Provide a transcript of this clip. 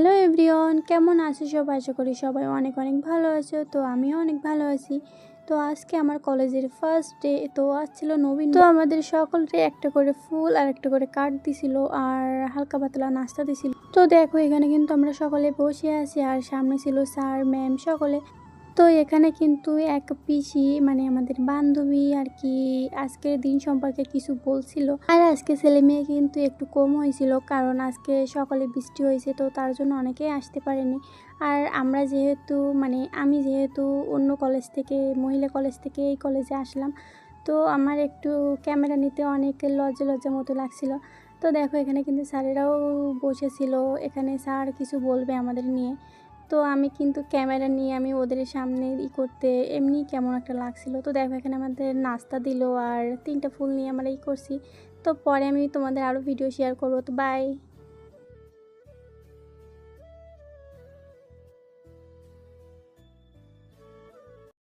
Hello everyone, কেমন আছো সবাই? আশা করি সবাই অনেক অনেক ভালো আছো। তো আমিও অনেক ভালো আছি। তো আজকে আমার কলেজের ফার্স্ট ডে। তো আজ ছিল নবীন। তো আমাদের সকলকে একটা করে ফুল আর একটা করে কার্ড দিছিল আর হালকা পাতলা নাস্তা দিছিল। তো দেখো এখানে কিন্তু আমরা সকলে বসে আছি আর সামনে ছিল স্যার ম্যাম সকলে। তো এখানে কিন্তু এক পিসি মানে আমাদের বান্ধবী আর কি আজকের দিন সম্পর্কে কিছু বলছিল। আর আজকে ছেলে মেয়ে কিন্তু একটু কম হয়েছিল, কারণ আজকে সকালে বৃষ্টি হয়েছে, তো তার জন্য অনেকেই আসতে পারেনি। আর আমরা যেহেতু আমি যেহেতু অন্য কলেজ থেকে, মহিলা কলেজ থেকে এই কলেজে আসলাম, তো আমার একটু ক্যামেরা নিতে অনেক লজ্জা লজ্জা মতো লাগছিল। তো দেখো এখানে কিন্তু স্যারেরাও বসেছিল, এখানে স্যার কিছু বলবে আমাদের নিয়ে। তো আমি কিন্তু ক্যামেরা নিয়ে আমি ওদের সামনে করতে এমনি কেমন একটা লাগছিল। তো দেখো এখানে আমাদের নাস্তা দিল আর 3টা ফুল নিয়ে আমরা করছি। তো পরে আমি তোমাদের আরও ভিডিও শেয়ার করবো। তো বাই।